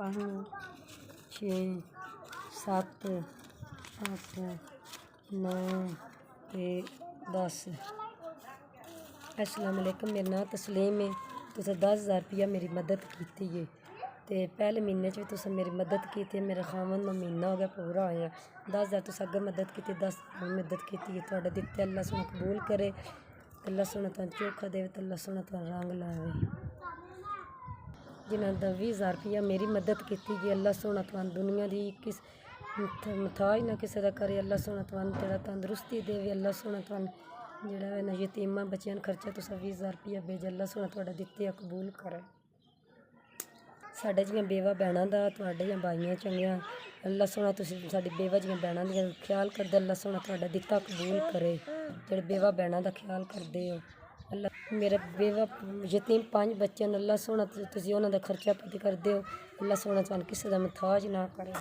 5 6 7 8 9 ते 10। अस्सलाम वालेकुम, मेरा नाम तस्लीम है। तुसें 10,000 रुपया मेरी मदद की है। तो पहले महीने भी तुसें मेरी मदद की थी। मेरे खामन का महीना हो गया पूरा होया। 10,000 तुसें अगर मदद की, 10,000 मदद की है। थोड़े दिते अल्लाह सोना कबूल करे। अल्लाह सोना तुम चोखा दे, अल्लाह सोना तुम रंग लावे। जिन्होंने 20,000 रुपया मेरी मदद की है, अल्लाह सोना तुम दुनिया की किस मथाज ना किसी का करे। अल्लाह सोना तुम तेरा तंदुरुस्ती देवे। अल्लाह सोना तुम जोड़ा यतीमा बच्चों खर्चा तुसें 20,000 रुपया भेज। अल्लाह सोना तुहाडा दित्ते कबूल करे। साढ़े जियां बेवा भैनों का तुहाडे भाइयों चंगियां अल्लाह सोना तुसीं साडी बेवा जियां भैनों का ख्याल करदे। अल्लाह सोना तुहाडा दित्ता कबूल करे। जेह्ड़े बेवा भैनों का ख्याल करदे हो, अल्लाह मेरे बेवा यतीम 5 बच्चे न। अल्लाह सोना तुसीं उन्हां दा खर्चा पाती करदे हो। अल्लाह सोना तुहानूं किसे दा मुताज ना करे।